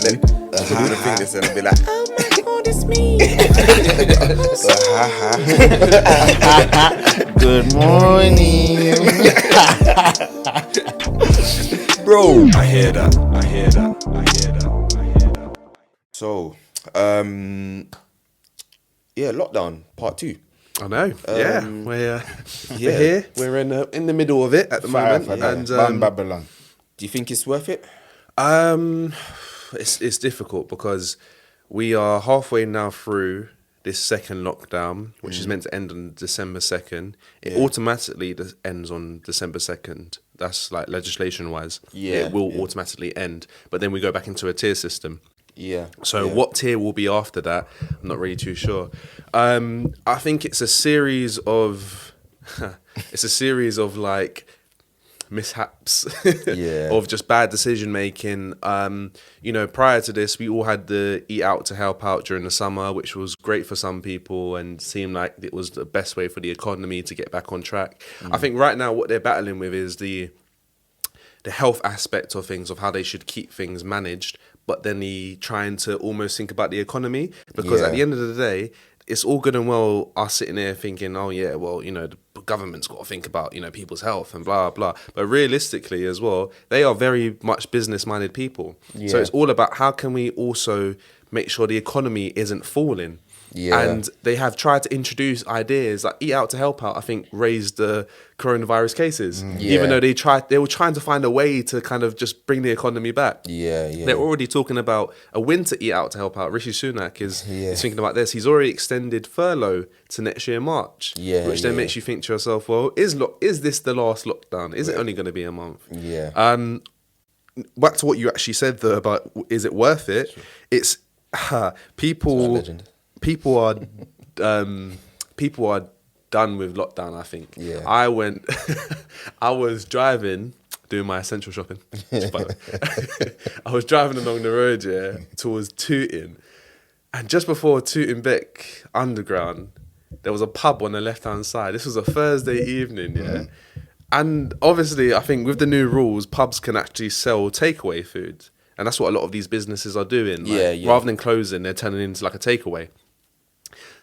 then to do the thing this and be like, oh my god, it's me. Good morning. Bro. I hear that. So, yeah, lockdown part 2. I know. We're here. We're in the middle of it at the moment. And Babylon. Do you think it's worth it? It's difficult because we are halfway now through this second lockdown, which is meant to end on December 2nd. It automatically ends on December 2nd. That's like legislation wise. Yeah, it will automatically end. But then we go back into a tier system. Yeah. So what tier will be after that? I'm not really too sure. I think it's a series of like mishaps of just bad decision making. Prior to this, we all had the eat out to help out during the summer, which was great for some people and seemed like it was the best way for the economy to get back on track. I think right now what they're battling with is the health aspect of things, of how they should keep things managed, but then trying to almost think about the economy, because at the end of the day, it's all good and well us sitting there thinking, oh yeah, well, the government's got to think about, people's health and blah, blah. But realistically as well, they are very much business-minded people. Yeah. So it's all about how can we also make sure the economy isn't falling. Yeah. And they have tried to introduce ideas like eat out to help out, I think raised the coronavirus cases. Even though they were trying to find a way to kind of just bring the economy back. They're already talking about a winter eat out to help out. Rishi Sunak is thinking about this. He's already extended furlough to next year March, which then makes you think to yourself, well, is this the last lockdown? Is it only going to be a month? Back to what you actually said though about is it worth it? It's people are done with lockdown, I think. I was driving, doing my essential shopping. I was driving along the road, towards Tooting. And just before Tooting Beck Underground, there was a pub on the left-hand side. This was a Thursday evening, And obviously, I think with the new rules, pubs can actually sell takeaway food. And that's what a lot of these businesses are doing. Rather than closing, they're turning it into like a takeaway.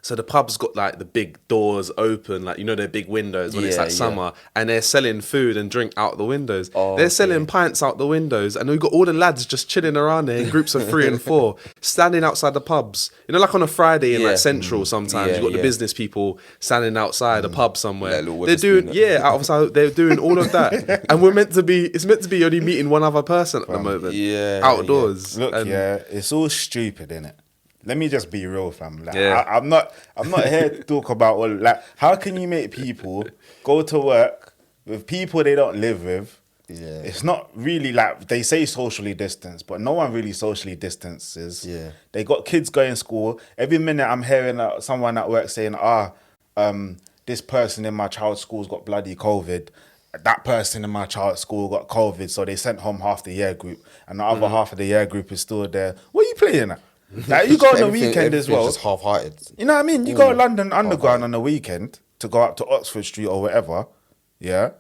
So the pub's got like the big doors open, like, they're big windows when it's like summer, and they're selling food and drink out the windows. They're selling pints out the windows, and we've got all the lads just chilling around there in groups of 3 and 4, standing outside the pubs. Like on a Friday in like Central sometimes, you've got the business people standing outside a pub somewhere. They're doing, they're doing all of that. And it's meant to be only meeting one other person at the moment. Outdoors. Look, it's all stupid, innit? Let me just be real, fam. Like, I'm not here to talk about how can you make people go to work with people they don't live with? It's not really like they say socially distance, but no one really socially distances. They got kids going to school. Every minute I'm hearing someone at work saying, this person in my child's school's got bloody COVID. That person in my child's school got COVID, so they sent home half the year group, and the other half of the year group is still there. What are you playing at? Like, you go on the weekend as well. Just half-hearted. You know what I mean? You go London Underground on the weekend to go up to Oxford Street or whatever. Yeah.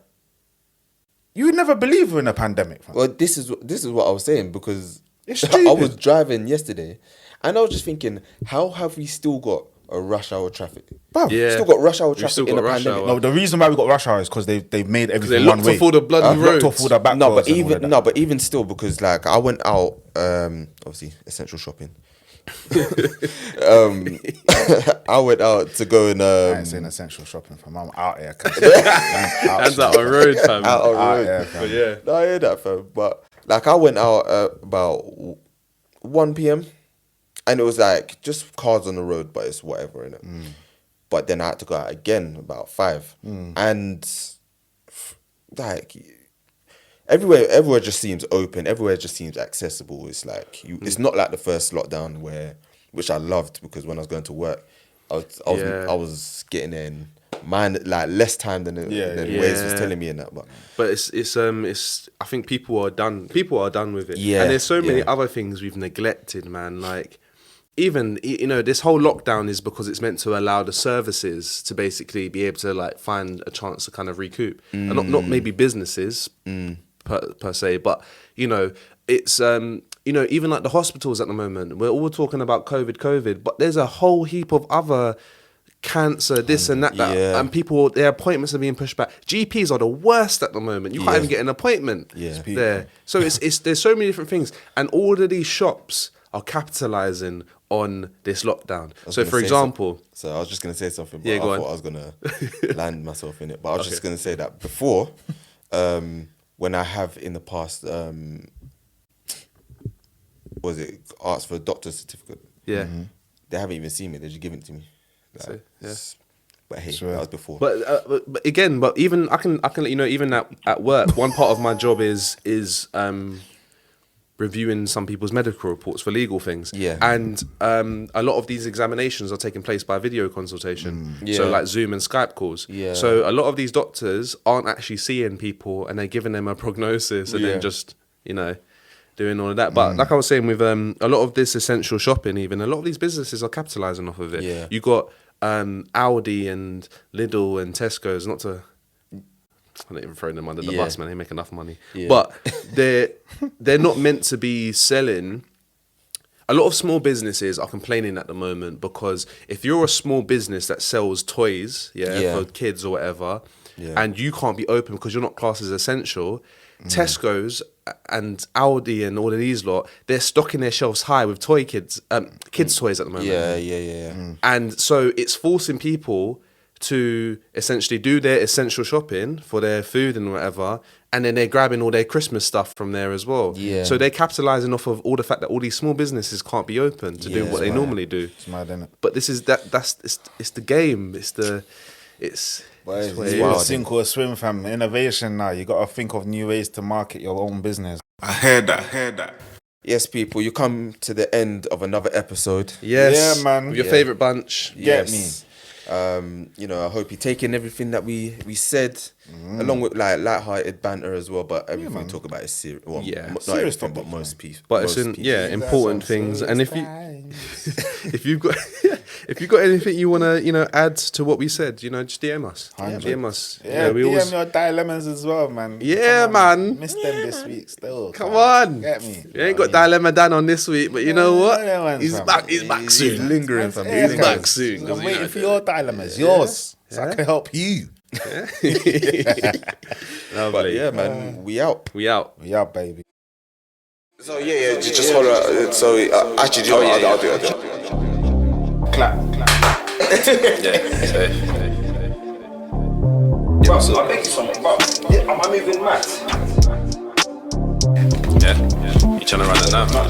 You would never believe we're in a pandemic. Man. Well, this is what I was saying, because it's stupid. I was driving yesterday and I was just thinking, how have we still got a rush hour traffic? Bruv, still got rush hour traffic in the pandemic. No, the reason why we got rush hour is because they've made everything one way. They locked off all the bloody roads. Locked off all the back No, but even still, because like I went out, obviously essential shopping. I went out to go and I ain't saying essential shopping, fam. I'm out here. That's out on road, fam. Out on road. But no, I hear that, fam. But like I went out about 1 p.m. and it was like just cars on the road, but it's whatever, innit? But then I had to go out again about 5, and like. Everywhere just seems open. Everywhere just seems accessible. It's like it's not like the first lockdown which I loved, because when I was going to work, I was getting there in less time than Waze was telling me in that. But it's I think people are done. People are done with it. Yeah, and there's so many other things we've neglected, man. Like even this whole lockdown is because it's meant to allow the services to basically be able to like find a chance to kind of recoup, and not maybe businesses. Per se, but it's you know, even like the hospitals at the moment, we're all talking about COVID, but there's a whole heap of other cancer, this and that, and people, their appointments are being pushed back. GPs are the worst at the moment. You can't even get an appointment there. So it's there's so many different things, and all of these shops are capitalizing on this lockdown. So for example, so I was just gonna say something, but I thought I was gonna land myself in it. But I was just gonna say that before, when I have in the past, asked for a doctor's certificate. Yeah. They haven't even seen me. They just give it to me. Like, but hey, that was before. But again, even I can let you know, even at work, one part of my job is reviewing some people's medical reports for legal things. Yeah. And a lot of these examinations are taking place by video consultation. So like Zoom and Skype calls. Yeah. So a lot of these doctors aren't actually seeing people, and they're giving them a prognosis and then just, you know, doing all of that. But like I was saying, with a lot of this essential shopping, even a lot of these businesses are capitalizing off of it. Yeah. You got Aldi and Lidl and Tesco's, not to, I'm not even throwing them under the bus, man. They make enough money. Yeah. But they're not meant to be selling. A lot of small businesses are complaining at the moment because if you're a small business that sells toys, for kids or whatever, and you can't be open because you're not classed as essential, Tesco's and Aldi and all of these lot, they're stocking their shelves high with kids toys at the moment. And so it's forcing people to essentially do their essential shopping for their food and whatever, and then they're grabbing all their Christmas stuff from there as well. Yeah. So they're capitalizing off of all the fact that all these small businesses can't be open to do what they normally do. It's mad, isn't it? But this is it's the game. It's sink or swim, fam. Innovation now. You got to think of new ways to market your own business. I heard that. Yes, people, you come to the end of another episode. Yes. Yeah, man. With your favourite bunch. Get me. You know, I hope you're taking everything that we said, along with like light-hearted banter as well. But everything we talk about is serious. Well, not serious everything, but most people. But it's important things. And if you've got anything you want to, you know, add to what we said, you know, just DM us. DM us. Yeah, we DM your dilemmas as well, man. Yeah, man. Missed them this week still. Come on. Get me. You ain't got Dilemma Dan on this week, but you know what? He's back soon. He's lingering for me. He's back soon. I'm waiting for your dilemmas. Yours. So I can help you. Lovely. But yeah, man, we out. We out, baby. So just hold on. So actually, I'll do it. Clap. Bro, I beg you something, bro. Am I moving mad? Yeah. You trying to run it down? No,